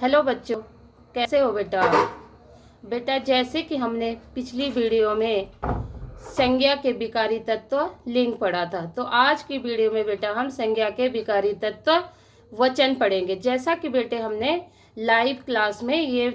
Hello बच्चों, कैसे हो बेटा। बेटा जैसे कि हमने पिछली वीडियो में संज्ञा के विकारी तत्व लिंग पढ़ा था, तो आज की वीडियो में बेटा हम संज्ञा के विकारी तत्व वचन पढ़ेंगे। जैसा कि बेटे हमने लाइव क्लास में ये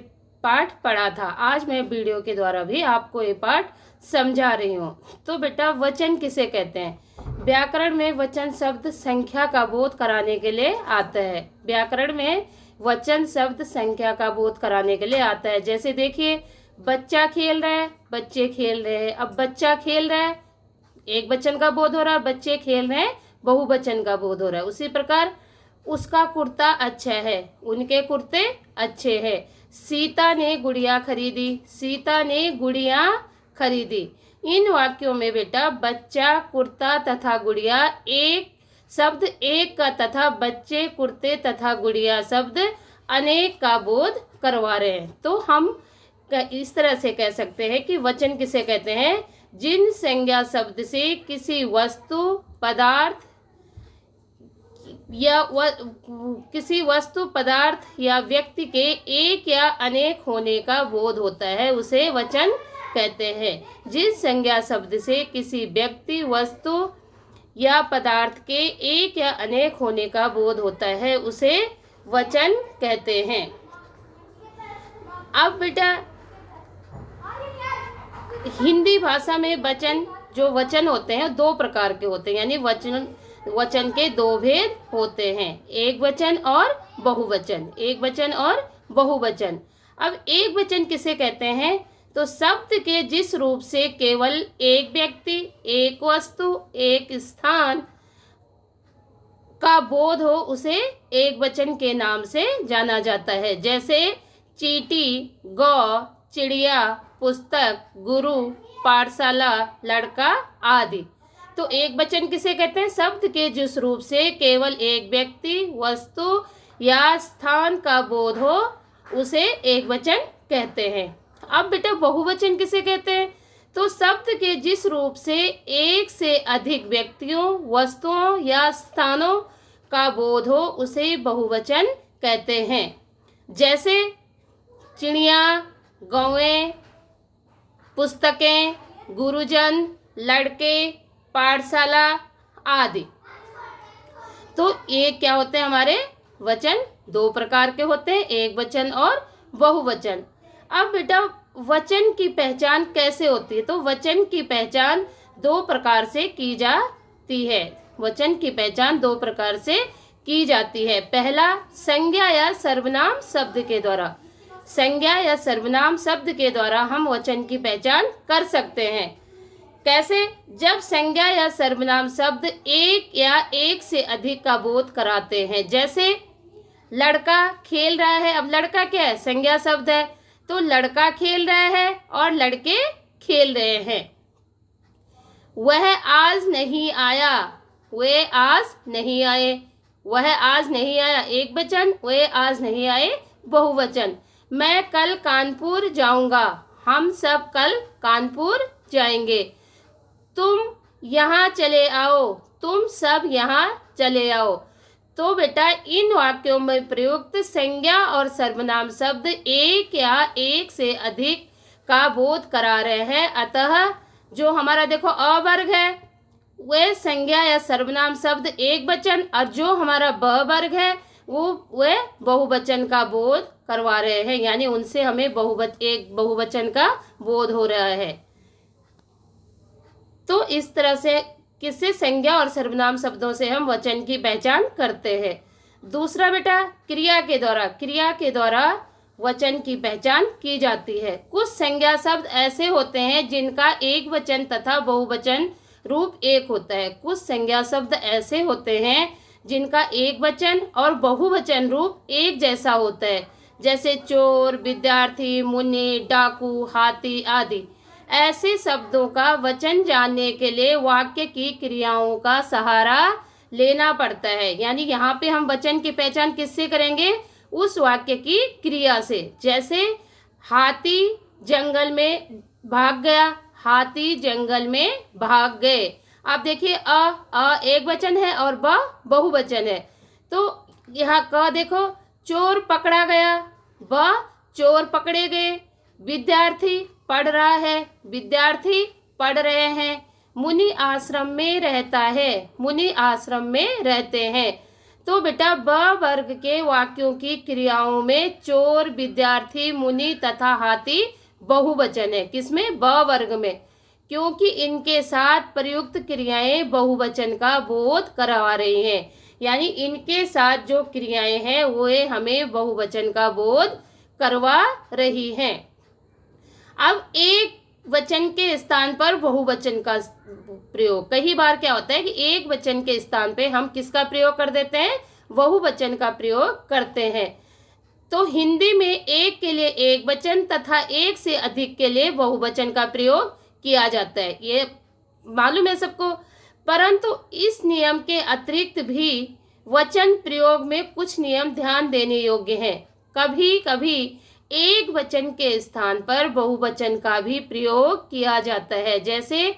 पाठ पढ़ा था, आज मैं वीडियो के द्वारा भी आपको ये पाठ समझा रही हूँ। तो बेटा वचन किसे कहते हैं? व्याकरण में वचन शब्द संख्या का बोध कराने के लिए आता है। व्याकरण में वचन शब्द संख्या का बोध कराने के लिए आता है। जैसे देखिए, बच्चा खेल रहा है, बच्चे खेल रहे हैं। अब बच्चा खेल रहा है, एक वचन का बोध हो रहा है, बच्चे खेल रहे हैं, बहुवचन का बोध हो रहा है। उसी प्रकार उसका कुर्ता अच्छा है, उनके कुर्ते अच्छे हैं। सीता ने गुड़िया खरीदी, सीता ने गुड़िया खरीदी। इन वाक्यों में बेटा बच्चा, कुर्ता तथा गुड़िया एक शब्द एक का तथा बच्चे, कुर्ते तथा गुड़िया शब्द अनेक का बोध करवा रहे हैं। तो हम इस तरह से कह सकते हैं कि वचन किसे कहते हैं? जिन संज्ञा शब्द से किसी वस्तु, पदार्थ या किसी वस्तु, पदार्थ या व्यक्ति के एक या अनेक होने का बोध होता है, उसे वचन कहते हैं। जिस संज्ञा शब्द से किसी व्यक्ति, वस्तु या पदार्थ के एक या अनेक होने का बोध होता है, उसे वचन कहते हैं। अब बेटा हिंदी भाषा में वचन, जो वचन होते हैं दो प्रकार के होते हैं, यानी वचन के दो भेद होते हैं, एक वचन और बहुवचन। एक वचन और बहुवचन। अब एक वचन किसे कहते हैं? तो शब्द के जिस रूप से केवल एक व्यक्ति, एक वस्तु, एक स्थान का बोध हो, उसे एक वचन के नाम से जाना जाता है। जैसे चींटी, गौ, चिड़िया, पुस्तक, गुरु, पाठशाला, लड़का आदि। तो एक वचन किसे कहते हैं? शब्द के जिस रूप से केवल एक व्यक्ति, वस्तु या स्थान का बोध हो, उसे एक वचन कहते हैं। अब बेटा बहुवचन किसे कहते हैं? तो शब्द के जिस रूप से एक से अधिक व्यक्तियों, वस्तुओं या स्थानों का बोध हो, उसे बहुवचन कहते हैं। जैसे चिड़िया, गौएं, पुस्तकें, गुरुजन, लड़के, पाठशाला आदि। तो ये क्या होते हैं? हमारे वचन दो प्रकार के होते हैं, एक वचन और बहुवचन। अब बेटा वचन की पहचान कैसे होती है? तो वचन की पहचान दो प्रकार से की जाती है। वचन की पहचान दो प्रकार से की जाती है। पहला, संज्ञा या सर्वनाम शब्द के द्वारा। संज्ञा या सर्वनाम शब्द के द्वारा हम वचन की पहचान कर सकते हैं। कैसे? जब संज्ञा या सर्वनाम शब्द एक या एक से अधिक का बोध कराते हैं। जैसे लड़का खेल रहा है। अब लड़का क्या है? संज्ञा शब्द है। तो लड़का खेल रहा है और लड़के खेल रहे हैं। वह आज नहीं आया, वे आज नहीं आए। वह आज नहीं आया एक वचन, वे आज नहीं आए बहुवचन। मैं कल कानपुर जाऊंगा, हम सब कल कानपुर जाएंगे। तुम यहाँ चले आओ, तुम सब यहाँ चले आओ। तो बेटा इन वाक्यों में प्रयुक्त संज्ञा और सर्वनाम शब्द एक या एक से अधिक का बोध करा रहे हैं। अतः जो हमारा देखो अ वर्ग है, वह संज्ञा या सर्वनाम शब्द एक वचन, और जो हमारा ब वर्ग है वह बहुवचन का बोध करवा रहे हैं, यानी उनसे हमें एक बहुवचन का बोध हो रहा है। तो इस तरह से किससे? संज्ञा और सर्वनाम शब्दों से हम वचन की पहचान करते हैं। दूसरा बेटा क्रिया के द्वारा। क्रिया के द्वारा वचन की पहचान की जाती है। कुछ संज्ञा शब्द ऐसे होते हैं जिनका एक वचन तथा बहुवचन रूप एक होता है। कुछ संज्ञा शब्द ऐसे होते हैं जिनका एक वचन और बहुवचन रूप एक जैसा होता है। जैसे चोर, विद्यार्थी, मुनि, डाकू, हाथी आदि। ऐसे शब्दों का वचन जानने के लिए वाक्य की क्रियाओं का सहारा लेना पड़ता है। यानी यहाँ पे हम वचन की पहचान किससे करेंगे? उस वाक्य की क्रिया से। जैसे हाथी जंगल में भाग गया, हाथी जंगल में भाग गए। आप देखिए अ एक वचन है और ब बहुवचन है। तो यहाँ क देखो, चोर पकड़ा गया, ब चोर पकड़े गए, विद्यार्थी पढ़ रहा है, विद्यार्थी पढ़ रहे हैं, मुनि आश्रम में रहता है, मुनि आश्रम में रहते हैं। तो बेटा ब वर्ग के वाक्यों की क्रियाओं में चोर, विद्यार्थी, मुनि तथा हाथी बहुवचन है। किसमें? ब वर्ग में, क्योंकि इनके साथ प्रयुक्त क्रियाएं बहुवचन का बोध करवा रही हैं। यानी इनके साथ जो क्रियाएं हैं वो हमें बहुवचन का बोध करवा रही हैं। अब एक वचन के स्थान पर बहुवचन का प्रयोग, कई बार क्या होता है कि एक वचन के स्थान पे हम किसका प्रयोग कर देते हैं? बहुवचन का प्रयोग करते हैं। तो हिंदी में एक के लिए एक वचन तथा एक से अधिक के लिए बहुवचन का प्रयोग किया जाता है, ये मालूम है सबको। परंतु इस नियम के अतिरिक्त भी वचन प्रयोग में कुछ नियम ध्यान देने योग्य हैं। कभी कभी एक वचन के स्थान पर बहुवचन का भी प्रयोग किया जाता है। जैसे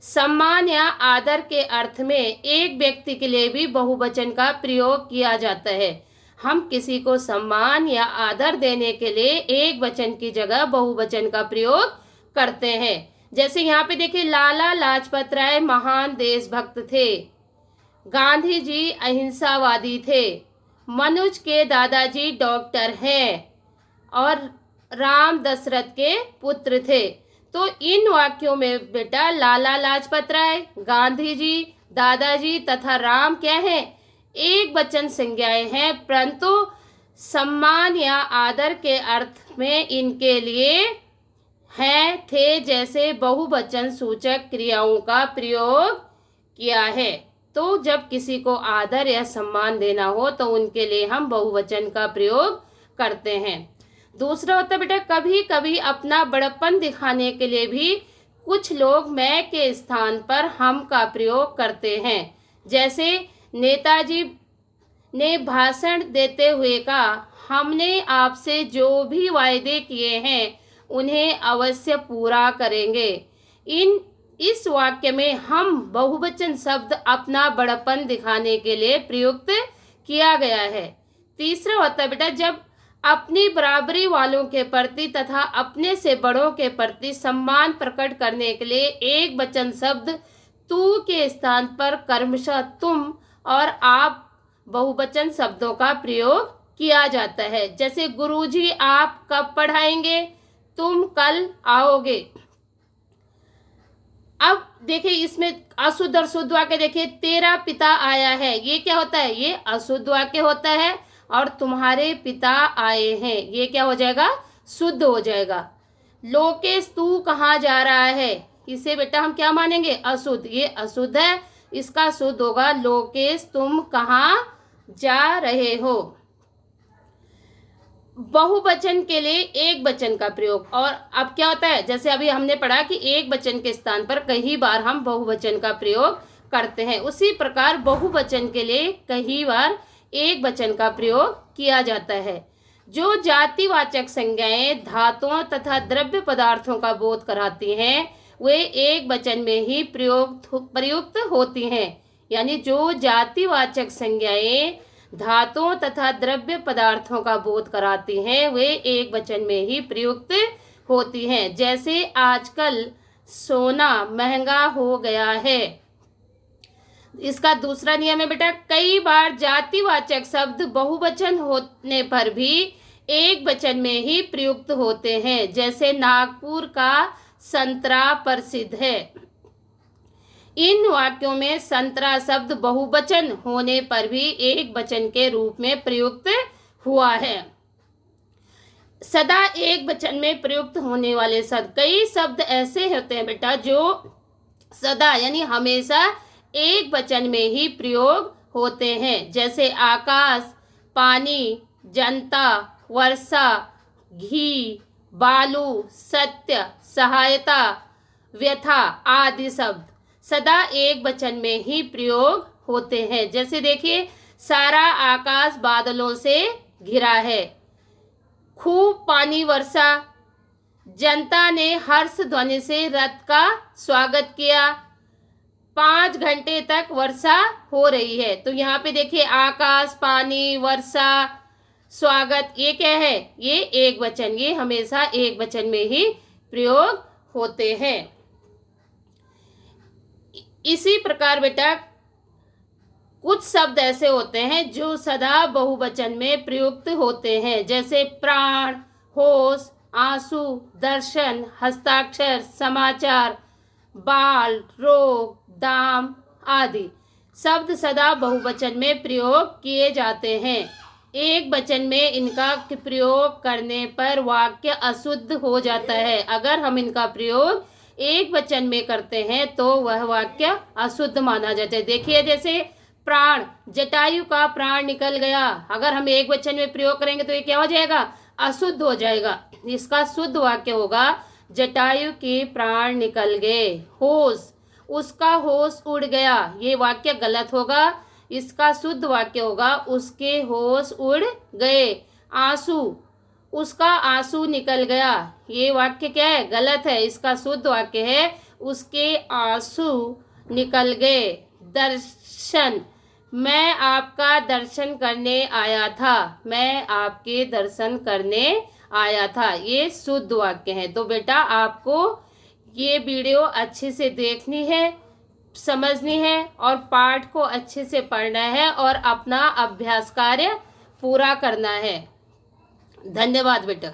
सम्मान या आदर के अर्थ में एक व्यक्ति के लिए भी बहुवचन का प्रयोग किया जाता है। हम किसी को सम्मान या आदर देने के लिए एक वचन की जगह बहुवचन का प्रयोग करते हैं। जैसे यहाँ पे देखिए, लाला लाजपत राय महान देशभक्त थे, गांधी जी अहिंसावादी थे, मनुज के दादाजी डॉक्टर हैं और राम दशरथ के पुत्र थे। तो इन वाक्यों में बेटा लाला लाजपत राय, गांधी जी, दादाजी तथा राम क्या है? एक वचन संज्ञाएं हैं, परंतु सम्मान या आदर के अर्थ में इनके लिए हैं, थे जैसे बहुवचन सूचक क्रियाओं का प्रयोग किया है। तो जब किसी को आदर या सम्मान देना हो तो उनके लिए हम बहुवचन का प्रयोग करते हैं। दूसरा होता है बेटा, कभी कभी अपना बड़प्पन दिखाने के लिए भी कुछ लोग मैं के स्थान पर हम का प्रयोग करते हैं। जैसे नेताजी ने भाषण देते हुए कहा, हमने आपसे जो भी वायदे किए हैं उन्हें अवश्य पूरा करेंगे। इस वाक्य में हम बहुवचन शब्द अपना बड़प्पन दिखाने के लिए प्रयुक्त किया गया है। तीसरा होता है बेटा, जब अपनी बराबरी वालों के प्रति तथा अपने से बड़ों के प्रति सम्मान प्रकट करने के लिए एक वचन शब्द तू के स्थान पर क्रमशः तुम और आप बहुवचन शब्दों का प्रयोग किया जाता है। जैसे गुरुजी आप कब पढ़ाएंगे? तुम कल आओगे। अब देखिए इसमें अशुद्ध और शुद्ध वाक्य देखिए, तेरा पिता आया है, ये क्या होता है? ये अशुद्ध वाक्य होता है। और तुम्हारे पिता आए हैं, ये क्या हो जाएगा? शुद्ध हो जाएगा। लोकेश तू कहाँ जा रहा है, इसे बेटा हम क्या मानेंगे? अशुद्ध, ये अशुद्ध है, इसका शुद्ध होगा लोकेश तुम कहाँ जा रहे हो। बहुवचन के लिए एक वचन का प्रयोग। और अब क्या होता है, जैसे अभी हमने पढ़ा कि एक वचन के स्थान पर कई बार हम बहुवचन का प्रयोग करते हैं, उसी प्रकार बहुवचन के लिए कई बार एक वचन का प्रयोग किया जाता है। जो जातिवाचक संज्ञाएं धातुओं तथा द्रव्य पदार्थों का बोध कराती हैं वे एक वचन में ही प्रयुक्त होती हैं। यानी जो जातिवाचक संज्ञाएं धातुओं तथा द्रव्य पदार्थों का बोध कराती हैं वे एक वचन में ही प्रयुक्त होती हैं। जैसे आजकल सोना महंगा हो गया है। इसका दूसरा नियम है बेटा, कई बार जातिवाचक शब्द बहुवचन होने पर भी एक वचन में ही प्रयुक्त होते हैं। जैसे नागपुर का संतरा प्रसिद्ध है। इन वाक्यों में संतरा शब्द बहुवचन होने पर भी एक वचन के रूप में प्रयुक्त हुआ है। सदा एक वचन में प्रयुक्त होने वाले शब्द, कई शब्द ऐसे होते हैं बेटा जो सदा यानी हमेशा एक वचन में ही प्रयोग होते हैं। जैसे आकाश, पानी, जनता, वर्षा, घी, बालू, सत्य, सहायता, व्यथा आदि शब्द सदा एक वचन में ही प्रयोग होते हैं। जैसे देखिए, सारा आकाश बादलों से घिरा है, खूब पानी वर्षा, जनता ने हर्ष ध्वनि से रथ का स्वागत किया, 5 घंटे तक वर्षा हो रही है। तो यहाँ पे देखिए आकाश, पानी, वर्षा, स्वागत, ये क्या है? ये एक वचन, ये हमेशा एक वचन में ही प्रयोग होते हैं। इसी प्रकार बेटा कुछ शब्द ऐसे होते हैं जो सदा बहुवचन में प्रयुक्त होते हैं, जैसे प्राण, होश, आंसू, दर्शन, हस्ताक्षर, समाचार, बाल, रोग, दाम आदि शब्द सदा बहुवचन में प्रयोग किए जाते हैं। एक वचन में इनका प्रयोग करने पर वाक्य अशुद्ध हो जाता है। अगर हम इनका प्रयोग एक वचन में करते हैं तो वह वाक्य अशुद्ध माना जाता है। देखिए जैसे प्राण, जटायु का प्राण निकल गया, अगर हम एक वचन में प्रयोग करेंगे तो ये क्या हो जाएगा? अशुद्ध हो जाएगा। इसका शुद्ध वाक्य होगा जटायु के प्राण निकल गए। होश, उसका होश उड़ गया, ये वाक्य गलत होगा। इसका शुद्ध वाक्य होगा उसके होश उड़ गए। आंसू, उसका आंसू निकल गया, ये वाक्य क्या है? गलत है। इसका शुद्ध वाक्य है उसके आंसू निकल गए। दर्शन, मैं आपका दर्शन करने आया था, मैं आपके दर्शन करने आया था, ये शुद्ध वाक्य है। तो बेटा आपको ये वीडियो अच्छे से देखनी है, समझनी है और पाठ को अच्छे से पढ़ना है और अपना अभ्यास कार्य पूरा करना है। धन्यवाद बेटा।